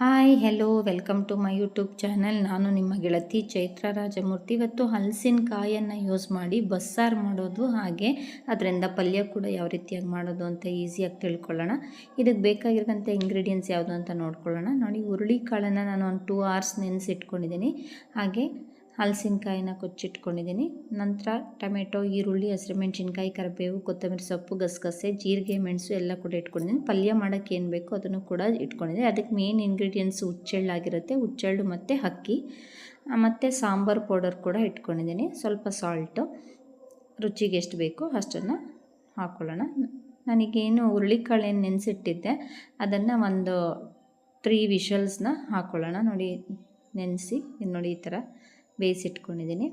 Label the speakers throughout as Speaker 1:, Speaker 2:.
Speaker 1: Hi hello welcome to my YouTube channel. ನಾನು ನಿಮ್ಮ ಗೆಳತಿ ಚೈತ್ರ ರಾಜಮೂರ್ತಿ. ಇವತ್ತು ಹಲಸಿನಕಾಯನ್ನು ಯೂಸ್ ಮಾಡಿ ಬಸ್ಸಾರು ಮಾಡೋದು, ಹಾಗೆ ಅದರಿಂದ ಪಲ್ಯ ಕೂಡ ಯಾವ ರೀತಿಯಾಗಿ ಮಾಡೋದು ಅಂತ ಈಸಿಯಾಗಿ ತಿಳ್ಕೊಳ್ಳೋಣ. ಇದಕ್ಕೆ ಬೇಕಾಗಿರೋಂಥ ಇಂಗ್ರೀಡಿಯೆಂಟ್ಸ್ ಯಾವುದು ಅಂತ ನೋಡ್ಕೊಳ್ಳೋಣ. ನೋಡಿ, ಹುರುಳಿಕಾಳನ್ನು ನಾನು ಒಂದು 2 hours ನೆನೆಸಿಟ್ಕೊಂಡಿದ್ದೀನಿ. ಹಾಗೆ ಹಲಸಿನಕಾಯಿನ ಕೊಚ್ಚಿಟ್ಕೊಂಡಿದ್ದೀನಿ. ನಂತರ ಟೊಮೆಟೊ, ಈರುಳ್ಳಿ, ಹಸಿರುಮೆಣಸಿನ್ಕಾಯಿ, ಕರಿಬೇವು, ಕೊತ್ತಂಬರಿ ಸೊಪ್ಪು, ಗಸಗಸೆ, ಜೀರಿಗೆ, ಮೆಣಸು ಎಲ್ಲ ಕೂಡ ಇಟ್ಕೊಂಡಿದ್ದೀನಿ. ಪಲ್ಯ ಮಾಡೋಕ್ಕೆ ಏನು ಬೇಕೋ ಅದನ್ನು ಕೂಡ ಇಟ್ಕೊಂಡಿದ್ದೀನಿ. ಅದಕ್ಕೆ ಮೇನ್ ಇಂಗ್ರೀಡಿಯೆಂಟ್ಸು ಹುಚ್ಚೆಳ್ಳಾಗಿರುತ್ತೆ, ಹುಚ್ಚೆಳ್ಳು ಮತ್ತು ಅಕ್ಕಿ, ಮತ್ತು ಸಾಂಬಾರು ಪೌಡರ್ ಕೂಡ ಇಟ್ಕೊಂಡಿದ್ದೀನಿ. ಸ್ವಲ್ಪ ಸಾಲ್ಟು, ರುಚಿಗೆ ಎಷ್ಟು ಬೇಕೋ ಅಷ್ಟನ್ನು ಹಾಕ್ಕೊಳ್ಳೋಣ. ನನಗೇನು ಹುರುಳಿಕಾಳೇನು ನೆನೆಸಿಟ್ಟಿದ್ದೆ ಅದನ್ನು ಒಂದು 3 ವಿಷಲ್ಸ್ನ ಹಾಕ್ಕೊಳ್ಳೋಣ. ನೋಡಿ, ನೆನೆಸಿ ನೋಡಿ ಈ ಥರ ಬೇಯಿಸಿಟ್ಕೊಂಡಿದ್ದೀನಿ.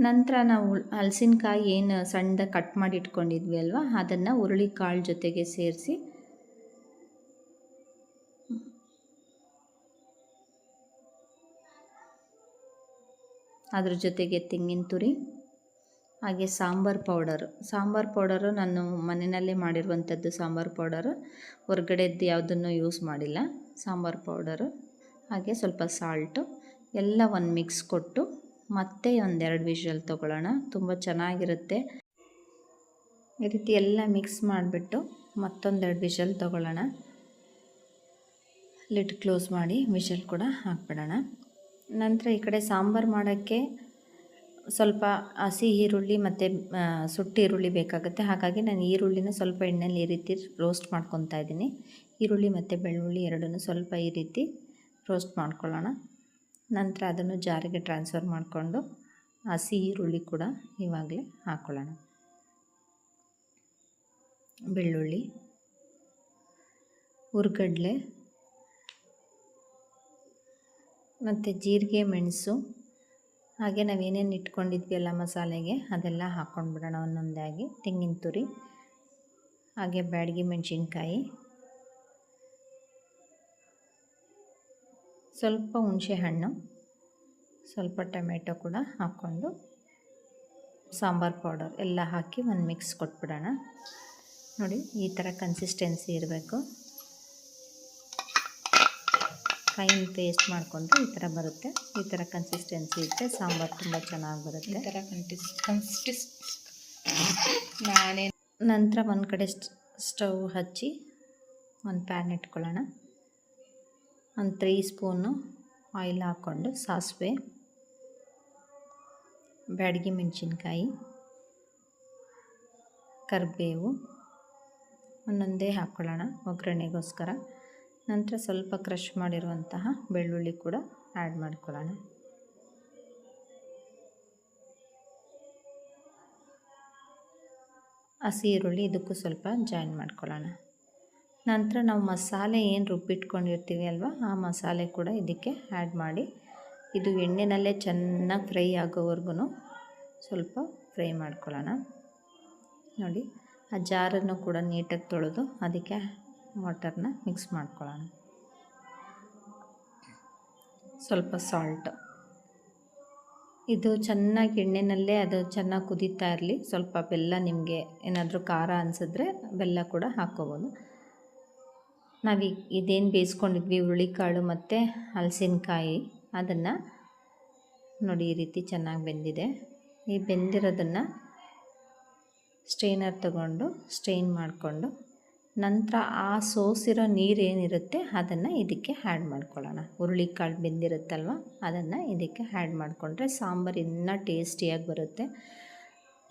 Speaker 1: ನಂತರ ನಾವು ಹಲಸಿನಕಾಯಿ ಏನು ಸಣ್ಣದಾಗಿ ಕಟ್ ಮಾಡಿ ಇಟ್ಕೊಂಡಿದ್ವಿ ಅಲ್ವಾ, ಅದನ್ನು ಹುರುಳಿಕಾಳು ಜೊತೆಗೆ ಸೇರಿಸಿ ಅದ್ರ ಜೊತೆಗೆ ತೆಂಗಿನ ತುರಿ, ಹಾಗೆ ಸಾಂಬಾರು ಪೌಡರು ನಾನು ಮನೆಯಲ್ಲೇ ಮಾಡಿರುವಂಥದ್ದು ಸಾಂಬಾರು ಪೌಡರು, ಹೊರಗಡೆದ್ದು ಯಾವುದನ್ನು ಯೂಸ್ ಮಾಡಿಲ್ಲ. ಸಾಂಬಾರು ಪೌಡರು, ಹಾಗೆ ಸ್ವಲ್ಪ ಸಾಲ್ಟು ಎಲ್ಲ ಒಂದು ಮಿಕ್ಸ್ ಕೊಟ್ಟು ಮತ್ತೆ ಒಂದೆರಡು ವಿಷಲ್ ತೊಗೊಳ್ಳೋಣ. ತುಂಬ ಚೆನ್ನಾಗಿರುತ್ತೆ. ಈ ರೀತಿ ಎಲ್ಲ ಮಿಕ್ಸ್ ಮಾಡಿಬಿಟ್ಟು ಮತ್ತೊಂದೆರಡು ವಿಷಲ್ ತೊಗೊಳ್ಳೋಣ. ಲಿಡ್ ಕ್ಲೋಸ್ ಮಾಡಿ ವಿಷಲ್ ಕೂಡ ಹಾಕ್ಬಿಡೋಣ. ನಂತರ ಈ ಕಡೆ ಸಾಂಬಾರು ಮಾಡೋಕ್ಕೆ ಸ್ವಲ್ಪ ಹಸಿ ಈರುಳ್ಳಿ ಮತ್ತು ಸುಟ್ಟು ಈರುಳ್ಳಿ ಬೇಕಾಗುತ್ತೆ. ಹಾಗಾಗಿ ನಾನು ಈರುಳ್ಳಿನ ಸ್ವಲ್ಪ ಎಣ್ಣೆಯಲ್ಲಿ ಈ ರೀತಿ ರೋಸ್ಟ್ ಮಾಡ್ಕೊತಾ ಇದ್ದೀನಿ. ಈರುಳ್ಳಿ ಮತ್ತು ಬೆಳ್ಳುಳ್ಳಿ ಎರಡನ್ನೂ ಸ್ವಲ್ಪ ಈ ರೀತಿ ರೋಸ್ಟ್ ಮಾಡ್ಕೊಳ್ಳೋಣ. ನಂತರ ಅದನ್ನು ಜಾರಿಗೆ ಟ್ರಾನ್ಸ್ಫರ್ ಮಾಡಿಕೊಂಡು ಹಸಿ ಈರುಳ್ಳಿ ಕೂಡ ಇವಾಗಲೇ ಹಾಕ್ಕೊಳ್ಳೋಣ. ಬೆಳ್ಳುಳ್ಳಿ, ಹುರ್ಗಡ್ಲೆ ಮತ್ತು ಜೀರಿಗೆ, ಮೆಣಸು, ಹಾಗೆ ನಾವೇನೇನು ಇಟ್ಕೊಂಡಿದ್ವಿ ಮಸಾಲೆಗೆ ಅದೆಲ್ಲ ಹಾಕ್ಕೊಂಡ್ಬಿಡೋಣ ಒಂದೊಂದಾಗಿ. ತೆಂಗಿನ ತುರಿ, ಹಾಗೆ ಬ್ಯಾಡಗಿ ಮೆಣಸಿನ್ಕಾಯಿ, ಸ್ವಲ್ಪ ಹುಣಸೆ ಹಣ್ಣು, ಸ್ವಲ್ಪ ಟೊಮೆಟೊ ಕೂಡ ಹಾಕ್ಕೊಂಡು ಸಾಂಬಾರು ಪೌಡರ್ ಎಲ್ಲ ಹಾಕಿ ಒಂದು ಮಿಕ್ಸ್ ಕೊಟ್ಬಿಡೋಣ. ನೋಡಿ, ಈ ಥರ ಕನ್ಸಿಸ್ಟೆನ್ಸಿ ಇರಬೇಕು. ಫೈನ್ ಪೇಸ್ಟ್ ಮಾಡಿಕೊಂಡ್ರೆ ಈ ಥರ ಬರುತ್ತೆ. ಈ ಥರ ಕನ್ಸಿಸ್ಟೆನ್ಸಿ ಇದ್ದರೆ ಸಾಂಬಾರು ತುಂಬ ಚೆನ್ನಾಗಿ ಬರುತ್ತೆ. ಈ ಥರ ನಂತರ ಒಂದು ಕಡೆ ಸ್ಟವ್ ಹಚ್ಚಿ ಒಂದು ಪ್ಯಾನ್ ಇಟ್ಕೊಳ್ಳೋಣ. ಒಂದು 3 ಸ್ಪೂನು ಆಯಿಲ್ ಹಾಕ್ಕೊಂಡು ಸಾಸಿವೆ, ಬ್ಯಾಡಗಿ ಮೆಣಸಿನ್ಕಾಯಿ, ಕರಿಬೇವು ಒಂದೊಂದೇ ಹಾಕ್ಕೊಳ್ಳೋಣ ಒಗ್ಗರಣೆಗೋಸ್ಕರ. ನಂತರ ಸ್ವಲ್ಪ ಕ್ರಷ್ ಮಾಡಿರುವಂತಹ ಬೆಳ್ಳುಳ್ಳಿ ಕೂಡ ಆ್ಯಡ್ ಮಾಡ್ಕೊಳ್ಳೋಣ. ಹಸಿ ಈರುಳ್ಳಿ ಇದಕ್ಕೂ ಸ್ವಲ್ಪ ಜಾಯಿನ್ ಮಾಡ್ಕೊಳ್ಳೋಣ. ನಂತರ ನಾವು ಮಸಾಲೆ ಏನು ರುಬ್ಬಿಟ್ಕೊಂಡಿರ್ತೀವಿ ಅಲ್ವಾ, ಆ ಮಸಾಲೆ ಕೂಡ ಇದಕ್ಕೆ ಆ್ಯಡ್ ಮಾಡಿ ಇದು ಎಣ್ಣೆನಲ್ಲೇ ಚೆನ್ನಾಗಿ ಫ್ರೈ ಆಗೋವರೆಗೂ ಸ್ವಲ್ಪ ಫ್ರೈ ಮಾಡ್ಕೊಳ್ಳೋಣ. ನೋಡಿ, ಆ ಜಾರನ್ನು ಕೂಡ ನೀಟಾಗಿ ತೊಳೆದು ಅದಕ್ಕೆ ವಾಟರ್ನ ಮಿಕ್ಸ್ ಮಾಡ್ಕೊಳ್ಳೋಣ. ಸ್ವಲ್ಪ ಸಾಲ್ಟ್, ಇದು ಚೆನ್ನಾಗಿ ಎಣ್ಣೆನಲ್ಲೇ ಅದು ಚೆನ್ನಾಗಿ ಕುದೀತಾ ಇರಲಿ. ಸ್ವಲ್ಪ ಬೆಲ್ಲ, ನಿಮಗೆ ಏನಾದರೂ ಖಾರ ಅನಿಸಿದ್ರೆ ಬೆಲ್ಲ ಕೂಡ ಹಾಕ್ಕೋಬೋದು. ನಾವು ಇದೇನು ಬೇಯಿಸ್ಕೊಂಡಿದ್ವಿ ಹುರುಳಿಕಾಳು ಮತ್ತು ಹಲಸಿನಕಾಯಿ, ಅದನ್ನು ನೋಡಿ ಈ ರೀತಿ ಚೆನ್ನಾಗಿ ಬೆಂದಿದೆ. ಈ ಬೆಂದಿರೋದನ್ನು ಸ್ಟ್ರೈನರ್ ತಗೊಂಡು ಸ್ಟ್ರೈನ್ ಮಾಡಿಕೊಂಡು ನಂತರ ಆ ಸೋಸಿರೋ ನೀರೇನಿರುತ್ತೆ ಅದನ್ನು ಇದಕ್ಕೆ ಆ್ಯಡ್ ಮಾಡ್ಕೊಳ್ಳೋಣ. ಹುರುಳಿಕಾಳು ಬೆಂದಿರುತ್ತಲ್ವ ಅದನ್ನು ಇದಕ್ಕೆ ಆ್ಯಡ್ ಮಾಡಿಕೊಂಡ್ರೆ ಸಾಂಬಾರು ಇನ್ನೂ ಟೇಸ್ಟಿಯಾಗಿ ಬರುತ್ತೆ.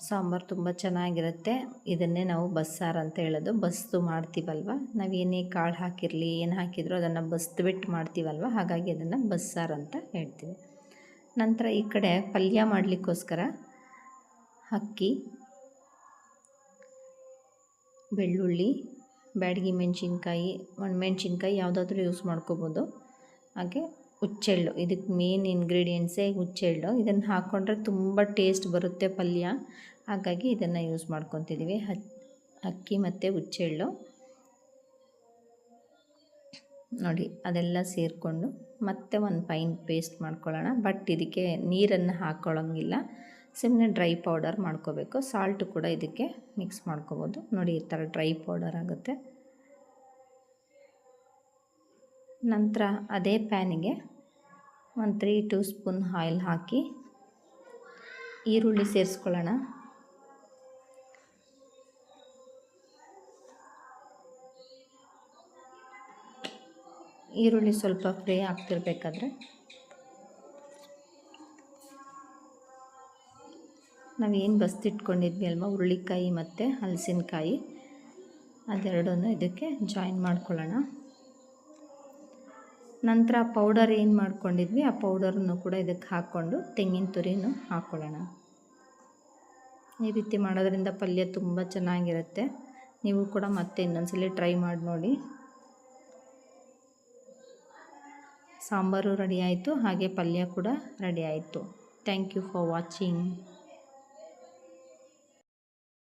Speaker 1: ಸಾಂಬಾರು ತುಂಬ ಚೆನ್ನಾಗಿರುತ್ತೆ. ಇದನ್ನೇ ನಾವು ಬಸ್ಸಾರು ಅಂತ ಹೇಳೋದು. ಬಸ್ದು ಮಾಡ್ತೀವಲ್ವ, ನಾವು ಏನೇ ಕಾಳು ಹಾಕಿರಲಿ ಏನು ಹಾಕಿದರೂ ಅದನ್ನು ಬಸ್ದುಬಿಟ್ಟು ಮಾಡ್ತೀವಲ್ವ, ಹಾಗಾಗಿ ಅದನ್ನು ಬಸ್ಸಾರು ಅಂತ ಹೇಳ್ತೀವಿ. ನಂತರ ಈ ಕಡೆ ಪಲ್ಯ ಮಾಡಲಿಕ್ಕೋಸ್ಕರ ಅಕ್ಕಿ, ಬೆಳ್ಳುಳ್ಳಿ, ಬ್ಯಾಡಗಿ ಮೆಣಸಿನ್ಕಾಯಿ, ಒಣಮೆಣ್ಸಿನ್ಕಾಯಿ ಯಾವುದಾದ್ರೂ ಯೂಸ್ ಮಾಡ್ಕೋಬೋದು. ಹಾಗೆ ಹುಚ್ಚೆಳ್ಳು, ಇದಕ್ಕೆ ಮೇನ್ ಇಂಗ್ರೀಡಿಯೆಂಟ್ಸೇ ಹುಚ್ಚೆಳ್ಳು. ಇದನ್ನು ಹಾಕ್ಕೊಂಡ್ರೆ ತುಂಬ ಟೇಸ್ಟ್ ಬರುತ್ತೆ ಪಲ್ಯ, ಹಾಗಾಗಿ ಇದನ್ನು ಯೂಸ್ ಮಾಡ್ಕೊತಿದ್ದೀವಿ. ಅಕ್ಕಿ ಮತ್ತು ಹುಚ್ಚೆಳ್ಳು ನೋಡಿ ಅದೆಲ್ಲ ಸೇರಿಕೊಂಡು ಮತ್ತೆ ಒಂದು ಫೈನ್ ಪೇಸ್ಟ್ ಮಾಡ್ಕೊಳ್ಳೋಣ. ಬಟ್ ಇದಕ್ಕೆ ನೀರನ್ನು ಹಾಕ್ಕೊಳ್ಳೋಂಗಿಲ್ಲ, ಸುಮ್ಮನೆ ಡ್ರೈ ಪೌಡರ್ ಮಾಡ್ಕೋಬೇಕು. ಸಾಲ್ಟು ಕೂಡ ಇದಕ್ಕೆ ಮಿಕ್ಸ್ ಮಾಡ್ಕೋಬೋದು. ನೋಡಿ ಈ ಥರ ಡ್ರೈ ಪೌಡರ್ ಆಗುತ್ತೆ. ನಂತರ ಅದೇ ಪ್ಯಾನಿಗೆ ಒಂದು 3 ಟೀ ಸ್ಪೂನ್ ಆಯಿಲ್ ಹಾಕಿ ಈರುಳ್ಳಿ ಸೇರಿಸ್ಕೊಳ್ಳೋಣ. ಈರುಳ್ಳಿ ಸ್ವಲ್ಪ ಫ್ರೈ ಆಗ್ತಿರ್ಬೇಕಾದ್ರೆ ನಾವೇನು ಬಸ್ತಿಟ್ಕೊಂಡಿದ್ವಿ ಅಲ್ವಾ, ಹುರುಳಿಕಾಯಿ ಮತ್ತು ಹಲಸಿನಕಾಯಿ ಅದೆರಡನ್ನೂ ಇದಕ್ಕೆ ಜಾಯಿನ್ ಮಾಡ್ಕೊಳ್ಳೋಣ. ನಂತರ ಪೌಡರ್ ಏನು ಮಾಡ್ಕೊಂಡಿದ್ವಿ ಆ ಪೌಡರನ್ನು ಕೂಡ ಇದಕ್ಕೆ ಹಾಕ್ಕೊಂಡು ತೆಂಗಿನ ತುರಿನೂ ಹಾಕ್ಕೊಳ್ಳೋಣ. ಈ ರೀತಿ ಮಾಡೋದ್ರಿಂದ ಪಲ್ಯ ತುಂಬ ಚೆನ್ನಾಗಿರುತ್ತೆ. ನೀವು ಕೂಡ ಮತ್ತೆ ಇನ್ನೊಂದ್ಸಲಿ ಟ್ರೈ ಮಾಡಿ ನೋಡಿ. ಸಾಂಬಾರು ರೆಡಿ ಆಯಿತು, ಹಾಗೆ ಪಲ್ಯ ಕೂಡ ರೆಡಿ ಆಯಿತು. Thank you for watching.